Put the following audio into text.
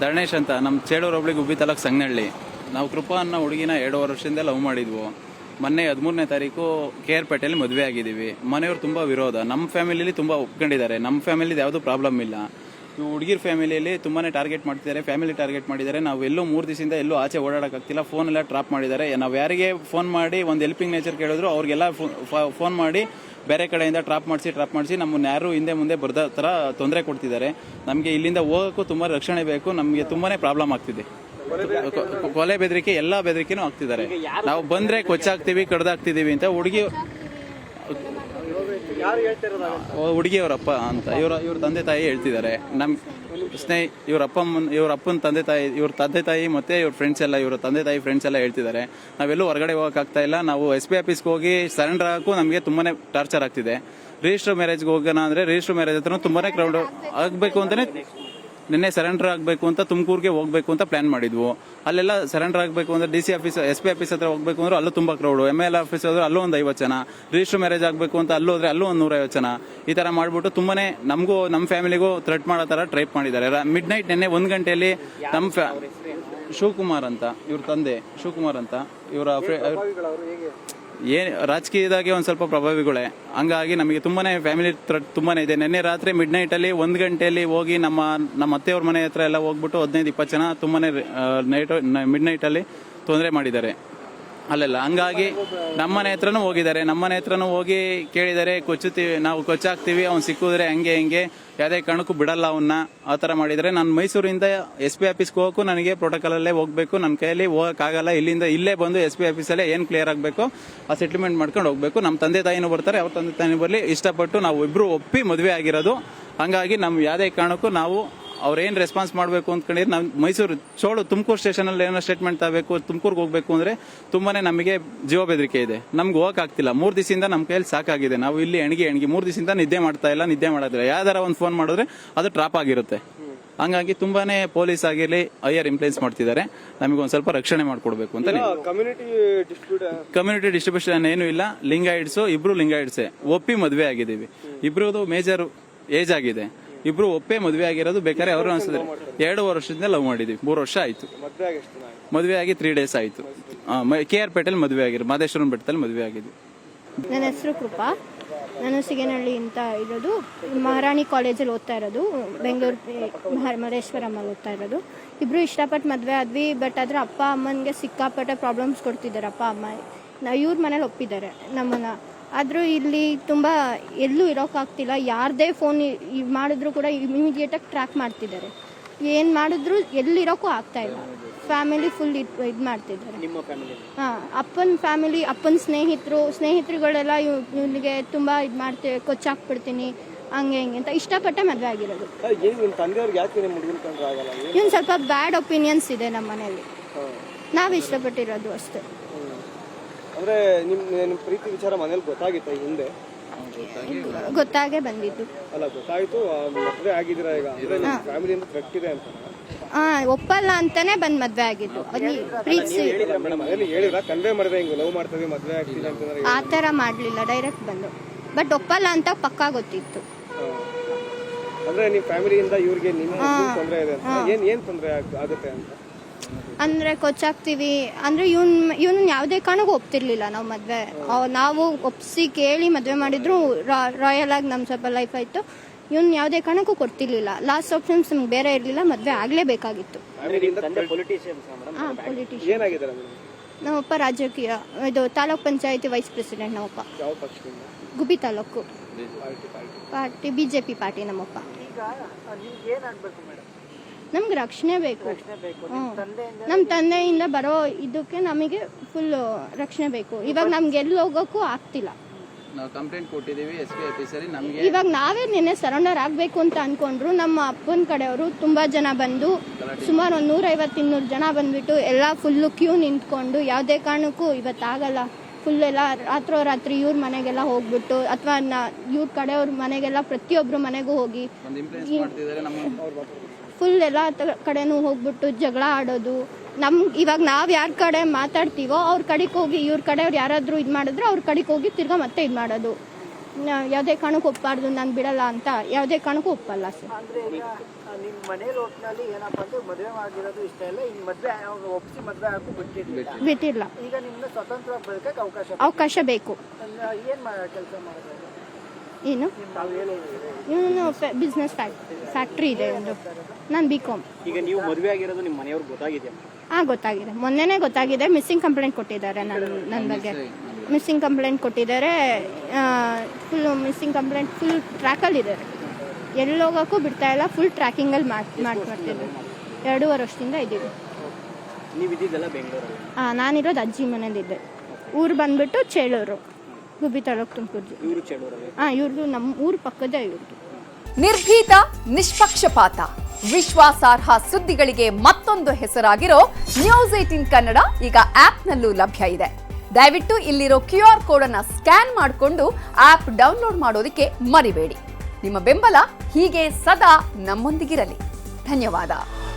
ಧರ್ಣೇಶ್ ಅಂತ, ನಮ್ಮ ಚೇಳೂರು ಹೋಬಳಿ ಗುಬ್ಬಿ ತಾಲೂಕು ಸಂಗನಹಳ್ಳಿ. ನಾವು ಕೃಪಾ ಅನ್ನೋ ಹುಡುಗಿನ 2 ವರ್ಷದಿಂದ ಲವ್ ಮಾಡಿದ್ವು. ಮೊನ್ನೆ 13ನೇ ತಾರೀಕು KR ಪೇಟೆಯಲ್ಲಿ ಮದುವೆ ಆಗಿದ್ದೀವಿ. ಮನೆಯವರು ತುಂಬ ವಿರೋಧ, ನಮ್ಮ ಫ್ಯಾಮಿಲಿಯಲ್ಲಿ ತುಂಬ ಒಪ್ಕೊಂಡಿದ್ದಾರೆ. ನಮ್ಮ ಫ್ಯಾಮಿಲಿದು ಯಾವುದೂ ಪ್ರಾಬ್ಲಮ್ ಇಲ್ಲ. ಇವು ಹುಡುಗಿರ ಫ್ಯಾಮಿಲಿಯಲ್ಲಿ ತುಂಬಾ ಟಾರ್ಗೆಟ್ ಮಾಡ್ತಿದ್ದಾರೆ, ಫ್ಯಾಮಿಲಿ ಟಾರ್ಗೆಟ್ ಮಾಡಿದ್ದಾರೆ. ನಾವು ಎಲ್ಲೂ 3 ದಿವಸದಿಂದ ಎಲ್ಲೂ ಆಚೆ ಓಡಾಡೋಕ್ಕಾಗ್ತಿಲ್ಲ. ಫೋನೆಲ್ಲ ಟ್ರಾಪ್ ಮಾಡಿದ್ದಾರೆ. ನಾವು ಯಾರಿಗೆ ಫೋನ್ ಮಾಡಿ ಒಂದು ಹೆಲ್ಪಿಂಗ್ ನೇಚರ್ ಕೇಳಿದ್ರು ಅವ್ರಿಗೆಲ್ಲ ಫೋನ್ ಮಾಡಿ ಬೇರೆ ಕಡೆಯಿಂದ ಟ್ರಾಪ್ ಮಾಡಿಸಿ ನಮ್ಮನ್ನ ಯಾರು ಹಿಂದೆ ಮುಂದೆ ಬರ್ದ ಥರ ತೊಂದರೆ ಕೊಡ್ತಿದ್ದಾರೆ. ನಮಗೆ ಇಲ್ಲಿಂದ ಹೋಗೋಕ್ಕೂ ತುಂಬ ರಕ್ಷಣೆ ಬೇಕು. ನಮಗೆ ತುಂಬಾನೇ ಪ್ರಾಬ್ಲಮ್ ಆಗ್ತಿದೆ. ಕೊಲೆ ಬೆದರಿಕೆ, ಎಲ್ಲ ಬೆದರಿಕೆನೂ ಆಗ್ತಿದ್ದಾರೆ. ನಾವು ಬಂದ್ರೆ ಕೊಚ್ಚಾಗ್ತೀವಿ, ಕಡ್ದಾಗ್ತಿದೀವಿ ಅಂತ ಹುಡುಗಿಯವರಪ್ಪ ಅಂತ ಇವ್ರ ತಂದೆ ತಾಯಿ ಹೇಳ್ತಿದ್ದಾರೆ. ನಮ್ಮ ಇವ್ರ ಅಪ್ಪನ ತಂದೆ ತಾಯಿ ಮತ್ತೆ ಇವ್ರ ಫ್ರೆಂಡ್ಸ್ ಎಲ್ಲ, ಇವ್ರ ತಂದೆ ತಾಯಿ ಫ್ರೆಂಡ್ಸ್ ಎಲ್ಲ ಹೇಳ್ತಿದ್ದಾರೆ. ನಾವೆಲ್ಲೂ ಹೊರಗಡೆ ಹೋಗಕ್ಕಾಗ್ತಾ ಇಲ್ಲ. ನಾವು SP ಆಫೀಸ್ಗೆ ಹೋಗಿ ಸರೆಂಡರ್ ಆಗಕ್ಕೂ ನಮಗೆ ತುಂಬಾನೇ ಟಾರ್ಚರ್ ಆಗ್ತಿದೆ. ರಿಜಿಸ್ಟರ್ ಮ್ಯಾರೇಜ್ಗೆ ಹೋಗೋಣ ಅಂದ್ರೆ ರಿಜಿಸ್ಟರ್ ಮ್ಯಾರೇಜ್ ಹತ್ರ ತುಂಬಾನೇ ಕ್ರೌಡ್ ಆಗಬೇಕು ಅಂತಾನೆ ನಿನ್ನೆ ಸರೆಂಡರ್ ಆಗಬೇಕು ಅಂತ ತುಮಕೂರಿಗೆ ಹೋಗ್ಬೇಕು ಅಂತ ಪ್ಲಾನ್ ಮಾಡಿದ್ವು. ಅಲ್ಲೆಲ್ಲ ಸರೆಂಡರ್ ಆಗಬೇಕು ಅಂದ್ರೆ DC ಆಫೀಸ್ SP ಆಫೀಸ್ ಹತ್ರ ಹೋಗ್ಬೇಕು ಅಂದ್ರೆ ಅಲ್ಲೂ ತುಂಬಾ ಕ್ರೌಡ್. ML ಆಫೀಸ್ ಹೋದ್ರೆ ಅಲ್ಲೂ ಒಂದು 50 ಜನ. ರಿಜಿಸ್ಟರ್ ಮ್ಯಾರೇಜ್ ಆಗಬೇಕು ಅಂತ ಅಲ್ಲೂ ಹೋದ್ರೆ ಅಲ್ಲೂ ಒಂದು 150 ಜನ. ಈ ತರ ಮಾಡ್ಬಿಟ್ಟು ತುಂಬಾನೇ ನಮಗೂ ನಮ್ಮ ಫ್ಯಾಮಿಲಿಗೂ ಥ್ರೆಟ್ ಮಾಡೋ ತರ ಟ್ರೈ ಮಾಡಿದ್ದಾರೆ. ಮಿಡ್ ನೈಟ್ ನಿನ್ನೆ 1 ಗಂಟೆಯಲ್ಲಿ ನಮ್ಮ ಶಿವಕುಮಾರ್ ಅಂತ, ಇವ್ರ ತಂದೆ ಶಿವಕುಮಾರ್ ಅಂತ, ಇವರ ರಾಜಕೀಯದಾಗೆ ಒಂದ್ ಸ್ವಲ್ಪ ಪ್ರಭಾವಿಗಳೇ. ಹಂಗಾಗಿ ನಮಗೆ ತುಂಬಾನೇ ಫ್ಯಾಮಿಲಿ ಥ್ರೆಟ್ ತುಂಬಾನೇ ಇದೆ. ನಿನ್ನೆ ರಾತ್ರಿ ಮಿಡ್ ನೈಟ್ ಅಲ್ಲಿ 1 ಗಂಟೆಯಲ್ಲಿ ಹೋಗಿ ನಮ್ಮ ಅತ್ತೆಯವ್ರ ಮನೆ ಹತ್ರ ಎಲ್ಲ ಹೋಗ್ಬಿಟ್ಟು 15-20 ಜನ ತುಂಬಾನೇ ಮಿಡ್ ನೈಟ್ ಅಲ್ಲಿ ತೊಂದರೆ ಮಾಡಿದ್ದಾರೆ ಅಲ್ಲೆಲ್ಲ. ಹಂಗಾಗಿ ನಮ್ಮನೆ ಹತ್ರನೂ ಹೋಗಿದ್ದಾರೆ. ನಮ್ಮನೆ ಹತ್ರನೂ ಹೋಗಿ ಕೇಳಿದ್ದಾರೆ, ನಾವು ಕೊಚ್ಚಾಕ್ತಿವಿ, ಅವ್ನು ಸಿಕ್ಕಿದ್ರೆ ಹಂಗೆ ಯಾವುದೇ ಕಾರಣಕ್ಕೂ ಬಿಡಲ್ಲ ಅವನ್ನ, ಆ ತರ ಮಾಡಿದರೆ. ನಾನು ಮೈಸೂರಿಂದ SP ಆಫೀಸ್ಗೆ ಹೋಗಕ್ಕೂ ನನಗೆ ಪ್ರೋಟೋಕಾಲ್ ಅಲ್ಲೇ ಹೋಗ್ಬೇಕು. ನನ್ನ ಕೈಯಲ್ಲಿ ಹೋಗಕ್ಕಾಗಲ್ಲ. ಇಲ್ಲೇ ಬಂದು SP ಆಫೀಸಲ್ಲೇ ಏನು ಕ್ಲಿಯರ್ ಆಗಬೇಕು ಆ ಸೆಟ್ಲ್ಮೆಂಟ್ ಮಾಡ್ಕೊಂಡು ಹೋಗ್ಬೇಕು. ನಮ್ಮ ತಂದೆ ತಾಯಿನೂ ಬರ್ತಾರೆ, ಅವ್ರ ತಂದೆ ತಾಯಿನೂ ಬರಲಿ. ಇಷ್ಟಪಟ್ಟು ನಾವು ಇಬ್ರು ಒಪ್ಪಿ ಮದುವೆ ಆಗಿರೋದು. ಹಂಗಾಗಿ ನಮ್ ಯಾವುದೇ ಕಾರಣಕ್ಕೂ ನಾವು ಅವ್ರೇನ್ ರೆಸ್ಪಾನ್ಸ್ ಮಾಡಬೇಕು ಅಂದ್ಕೊಂಡಿದ್ರೆ ನಾವು ಮೈಸೂರು ತುಮಕೂರು ಸ್ಟೇಷನ್ ಅಲ್ಲಿ ಏನೋ ಸ್ಟೇಟ್ಮೆಂಟ್ ತಗೋಬೇಕು, ತುಮಕೂರ್ಗೆ ಹೋಗ್ಬೇಕು ಅಂದ್ರೆ ತುಂಬಾನೇ ನಮಗೆ ಜೀವ ಬೆದರಿಕೆ ಇದೆ. ನಮ್ಗೆ ಹೋಗಕ್ ಆಗ್ತಿಲ್ಲ. 3 ದಿವಸದಿಂದ ನಮ್ಮ ಕೈಯಲ್ಲಿ ಸಾಕಾಗಿದೆ. ನಾವು ಇಲ್ಲಿ ಎಣಗಿ 3 ದಿವಸದಿಂದ ನಿದ್ದೆ ಮಾಡೋದಿಲ್ಲ. ಯಾವ್ದಾರ ಒಂದು ಫೋನ್ ಮಾಡಿದ್ರೆ ಅದು ಟ್ರಾಪ್ ಆಗಿರುತ್ತೆ. ಹಂಗಾಗಿ ತುಂಬಾನೇ ಪೊಲೀಸ್ ಆಗಿರ್ಲಿ ಹೈಯರ್ ಇಂಪ್ಲೇನ್ಸ್ ಮಾಡ್ತಿದ್ದಾರೆ. ನಮಗೆ ಒಂದ್ ಸ್ವಲ್ಪ ರಕ್ಷಣೆ ಮಾಡ್ಕೊಡ್ಬೇಕು ಅಂತ. ಕಮ್ಯುನಿಟಿ ಡಿಸ್ಟ್ರಿಬ್ಯೂಷನ್ ಏನು ಇಲ್ಲ. ಲಿಂಗಾಯಿಟ್ಸ್, ಇಬ್ರು ಲಿಂಗಾಯಿಟ್ಸೆ ಒಪ್ಪಿ ಮದುವೆ ಆಗಿದ್ದೀವಿ. ಇಬ್ರದು ಮೇಜರ್ ಏಜ್ ಆಗಿದೆ. ಇಬ್ರು ಒಪ್ಪೆ ಮದುವೆ ಆಗಿರೋದು. ಬೇಕಾದ್ರೆ ಅವರು ಅನ್ಸಿದ್ರೆ 2 ವರ್ಷದಿಂದ ಲವ್ ಮಾಡಿದೀವಿ. 3 ವರ್ಷ ಆಯ್ತು. ಮದುವೆ ಆಗಿ 3 ಡೇಸ್ ಆಯ್ತು. KR ಪೇಟೆಯಲ್ಲಿ ಮದುವೆ ಆಗಿರೋ, ಮಾದೇಶ್ವರನ ಬೆಟ್ಟದಲ್ಲಿ ಮದುವೆ ಆಗಿದ್ವಿ. ನನ್ನ ಹೆಸರು ಕೃಪಾ. ನಾನು ಸಿಗನಹಳ್ಳಿ ಅಂತ ಇರೋದು. ಮಹಾರಾಣಿ ಕಾಲೇಜಲ್ಲಿ ಓದ್ತಾ ಇರೋದು. ಬೆಂಗಳೂರು ಮಹೇಶ್ವರಮ್ಮಲ್ಲಿ ಓದ್ತಾ ಇರೋದು. ಇಬ್ರು ಇಷ್ಟಪಟ್ಟು ಮದುವೆ ಆದ್ವಿ. ಬಟ್ ಆದ್ರೆ ಅಪ್ಪ ಅಮ್ಮನಿಗೆ ಸಿಕ್ಕಾಪಟ್ಟೆ ಪ್ರಾಬ್ಲಮ್ಸ್ ಕೊಡ್ತಿದ್ದಾರೆ. ಅಪ್ಪ ಅಮ್ಮ ಇವ್ರ ಮನೇಲಿ ಒಪ್ಪಿದ್ದಾರೆ ನಮ್ಮನ್ನ. ಆದರೂ ಇಲ್ಲಿ ತುಂಬ ಎಲ್ಲೂ ಇರೋಕ್ಕಾಗ್ತಿಲ್ಲ. ಯಾರದೇ ಫೋನ್ ಮಾಡಿದ್ರು ಕೂಡ ಇಮಿಡಿಯೇಟಾಗಿ ಟ್ರ್ಯಾಕ್ ಮಾಡ್ತಿದ್ದಾರೆ. ಏನು ಮಾಡಿದ್ರು ಎಲ್ಲಿರೋಕ್ಕೂ ಆಗ್ತಾ ಇಲ್ಲ. ಫ್ಯಾಮಿಲಿ ಫುಲ್ ಇದು ಮಾಡ್ತಿದ್ದಾರೆ. ಹಾಂ, ಅಪ್ಪನ ಫ್ಯಾಮಿಲಿ, ಅಪ್ಪನ ಸ್ನೇಹಿತರುಗಳೆಲ್ಲ ಇವನಿಗೆ ತುಂಬ ಇದು ಮಾಡ್ತೀವಿ, ಕೊಚ್ಚಾಕ್ಬಿಡ್ತೀನಿ ಹಂಗೆ ಅಂತ ಇಷ್ಟಪಟ್ಟೆ ಮದುವೆ ಆಗಿರೋದು. ಇವನು ಸ್ವಲ್ಪ ಬ್ಯಾಡ್ ಒಪಿನಿಯನ್ಸ್ ಇದೆ ನಮ್ಮ ಮನೇಲಿ. ನಾವು ಇಷ್ಟಪಟ್ಟಿರೋದು ಅಷ್ಟೇ. ಅಂದ್ರೆ ನಿಮ್ಮ ಪ್ರೀತಿ ವಿಚಾರ ಮನೇಲಿ ಗೊತ್ತಾಗಿತ್ತ ಹಿಂದೆ? ಗೊತ್ತಾಗೇ ಬಂದಿದ್ದು. ಅಲ್ಲ, ಗೊತ್ತಾಯ್ತು. ಮದುವೆ ಆಗಿದ್ದೀರಾ ಈಗ? ಅಂದ್ರೆ ನಿಮ್ಮ ಫ್ಯಾಮಿಲಿಯಿಂದ ಥ್ರೆಟ್ ಇದೆ ಅಂತ? ಒಪ್ಪಲ್ಲ ಅಂತಾನೆ ಬಂದ್ ಮದ್ವೆ ಆಗಿದ್ದು. ಪ್ರೀತಿಸಿ ಮನೇಲಿ ಹೇಳಿದ್ರ? ಕನ್ವೆ ಮಾಡಿದ್ರೆ ಹಿಂಗೆ ಲವ್ ಮಾಡ್ತೀವಿ ಮದುವೆ ಆಗ್ತೀವಿ ಅಂತ ಆ ಥರ ಮಾಡಲಿಲ್ಲ, ಡೈರೆಕ್ಟ್ ಬಂದು. ಬಟ್ ಒಪ್ಪಲ್ಲ ಅಂತ ಪಕ್ಕಾ ಗೊತ್ತಿತ್ತು. ಅಂದ್ರೆ ನಿಮ್ಮ ಫ್ಯಾಮಿಲಿಯಿಂದ ಇವ್ರಿಗೆ ನಿಮ್ಮ ತೊಂದರೆ ಇದೆ ಅಂತ? ಏನ್ ತೊಂದರೆ ಆಗುತ್ತೆ ಅಂತ? ಅಂದ್ರೆ ಕೊಚ್ಚಾಕ್ತಿವಿ ಅಂದ್ರೆ ಇವನು ಯಾವುದೇ ಕಾರಣಕ್ಕೂ ಒಪ್ತಿರ್ಲಿಲ್ಲ. ನಾವು ಮದ್ವೆ ನಾವು ಒಪ್ಸಿ ಕೇಳಿ ಮದ್ವೆ ಮಾಡಿದ್ರು. ರಾಯಲ್ ಆಗಿ ನಮ್ ಸ್ವಲ್ಪ ಲೈಫ್ ಆಯ್ತು. ಇವನ್ ಯಾವುದೇ ಕಾರಣಕ್ಕೂ ಕೊಡ್ತಿರ್ಲಿಲ್ಲ. ಲಾಸ್ಟ್ ಆಪ್ಷನ್ಸ್ ನಮ್ಗೆ ಬೇರೆ ಇರ್ಲಿಲ್ಲ. ಮದ್ವೆ ಆಗ್ಲೇಬೇಕಾಗಿತ್ತು. ನಮ್ಮಪ್ಪ ರಾಜಕೀಯ, ಇದು ತಾಲೂಕ್ ಪಂಚಾಯತಿ ವೈಸ್ ಪ್ರೆಸಿಡೆಂಟ್. ನಮ್ಮಪ್ಪ ಗುಬ್ಬಿ ತಾಲೂಕು ಪಾರ್ಟಿ BJP ಪಾರ್ಟಿ. ನಮ್ಮಪ್ಪ ನಮ್ಗೆ ರಕ್ಷಣೆ ಬೇಕು. ನಮ್ಮ ತಂದೆಯಿಂದ ಬರೋ ಇದಕ್ಕೆ ನಮಗೆ ಫುಲ್ ರಕ್ಷಣೆ ಬೇಕು. ಇವಾಗ ನಮ್ಗೆ ಎಲ್ಲಿ ಹೋಗೋಕ್ಕೂ ಆಗ್ತಿಲ್ಲ. ಕಂಪ್ಲೇಂಟ್ ಕೊಟ್ಟಿದ್ದೀವಿ SP ಆಫೀಸಲ್ಲಿ. ನಮಗೆ ಇವಾಗ ನಾವೇ ನಿನ್ನೆ ಸರೆಂಡರ್ ಆಗಬೇಕು ಅಂತ ಅನ್ಕೊಂಡ್ರು. ನಮ್ಮ ಅಪ್ಪನ ಕಡೆಯವರು ತುಂಬಾ ಜನ ಬಂದು, ಸುಮಾರು 150-200 ಜನ ಬಂದ್ಬಿಟ್ಟು ಎಲ್ಲ ಫುಲ್ಲು ಕ್ಯೂ ನಿಂತ್ಕೊಂಡು, ಯಾವುದೇ ಕಾರಣಕ್ಕೂ ಇವತ್ತಾಗಲ್ಲ, ಫುಲ್ ಎಲ್ಲ ರಾತ್ರೋರಾತ್ರಿ ಇವ್ರ ಮನೆಗೆಲ್ಲ ಹೋಗ್ಬಿಟ್ಟು, ಅಥವಾ ಇವ್ರ ಕಡೆಯವ್ರ ಮನೆಗೆಲ್ಲ ಪ್ರತಿಯೊಬ್ರು ಮನೆಗೂ ಹೋಗಿ ಫುಲ್ ಎಲ್ಲ ಕಡೆನೂ ಹೋಗ್ಬಿಟ್ಟು ಜಗಳ ಆಡೋದು. ಇವಾಗ ನಾವ್ ಯಾರ ಕಡೆ ಮಾತಾಡ್ತೀವೋ ಅವ್ರ ಕಡೆಗೆ ಹೋಗಿ, ಇವ್ರ ಕಡೆಯವ್ರು ಯಾರಾದ್ರೂ ಇದು ಮಾಡಿದ್ರೆ ಅವ್ರ ಕಡೆಗೆ ಹೋಗಿ ತಿರ್ಗಾ ಮತ್ತೆ ಇದು ಮಾಡೋದು. ಯಾವುದೇ ಕಾರಣಕ್ಕೂ ಒಪ್ಪಬಾರ್ದು, ನಾನು ಬಿಡಲ್ಲ ಅಂತ ಯಾವುದೇ ಕಾರಣಕ್ಕೂ ಒಪ್ಪಲ್ಲ ಸರ್. ನಿಮ್ಮ ಮನೇಲಿ ಒಟ್ಟಿನಲ್ಲಿ ಏನಪ್ಪ ಅಂದ್ರೆ ಮದುವೆ ಆಗಿರೋದು ಇಷ್ಟ ಇಲ್ಲ, ಇನ್ನು ಮದುವೆ ಒಪ್ಪಿಸಿ ಮದುವೆ ಆಗು ಬಿಟ್ಟಿಲ್ಲ. ಈಗ ನಿಮ್ಮನ್ನ ಸ್ವತಂತ್ರವಾಗಿ ಬದುಕಕ್ಕೆ ಅವಕಾಶ ಬೇಕು. ಏನ್ ಕೆಲಸ ಮಾಡೋದು? ಏನು ಇವನು ಬಿಸ್ನೆಸ್ ಫ್ಯಾಕ್ಟ್ರಿ ಇದೆ ಒಂದು. ನಾನು BCom. ಈಗ ನೀವು ಮದುವೆ ಆಗಿರೋದು ನಿಮ್ಮ ಮನೆಯವ್ರಿಗೆ ಗೊತ್ತಾಗಿದೆ? ಗೊತ್ತಾಗಿದೆ, ಮೊನ್ನೆನೇ ಗೊತ್ತಾಗಿದೆ. ಮಿಸ್ಸಿಂಗ್ ಕಂಪ್ಲೇಂಟ್ ಕೊಟ್ಟಿದ್ದಾರೆ ನನ್ನ ಬಗ್ಗೆ. ಮಿಸ್ಸಿಂಗ್ ಕಂಪ್ಲೇಂಟ್ ಕೊಟ್ಟಿದ್ದಾರೆ, ಫುಲ್ ಮಿಸ್ಸಿಂಗ್ ಕಂಪ್ಲೇಂಟ್ ಫುಲ್ ಟ್ರ್ಯಾಕಲ್ಲಿದ್ದಾರೆ. ಎಲ್ಲೋಗೋಕ್ಕೂ ಬಿಡ್ತಾ ಇಲ್ಲ, ಫುಲ್ ಟ್ರ್ಯಾಕಿಂಗಲ್ಲಿ ಮಾಡ್ತಿದ್ದಾರೆ. 2.5 ವರ್ಷದಿಂದ ಇದ್ದೀವಿ. ನೀವು ಇದ್ದಿದ್ದೆಲ್ಲ ಬೆಂಗಳೂರಲ್ಲಿ? ನಾನಿರೋದು ಅಜ್ಜಿ ಮನೇಲಿದ್ದೆ. ಊರು ಬಂದ್ಬಿಟ್ಟು ಚೇಳೂರು, ಗುಬ್ಬಿ ತಾಲೂಕು, ತುಮಕೂರು. ಇವರು ಚೇಳೂರಲ್ಲಿ? ಇವ್ರದ್ದು ನಮ್ಮ ಊರು ಪಕ್ಕದೇ ಇವ್ರದ್ದು. ನಿರ್ಭೀತ, ನಿಷ್ಪಕ್ಷಪಾತ, ವಿಶ್ವಾಸಾರ್ಹ ಸುದ್ದಿಗಳಿಗೆ ಮತ್ತೊಂದು ಹೆಸರಾಗಿರೋ News18 ಕನ್ನಡ ಈಗ ಆಪ್ನಲ್ಲೂ ಲಭ್ಯ ಇದೆ. ದಯವಿಟ್ಟು ಇಲ್ಲಿರೋ QR ಕೋಡ್ ಅನ್ನ ಸ್ಕ್ಯಾನ್ ಮಾಡಿಕೊಂಡು ಆಪ್ ಡೌನ್ಲೋಡ್ ಮಾಡೋದಕ್ಕೆ ಮರಿಬೇಡಿ. ನಿಮ್ಮ ಬೆಂಬಲ ಹೀಗೆ ಸದಾ ನಮ್ಮೊಂದಿಗಿರಲಿ. ಧನ್ಯವಾದ.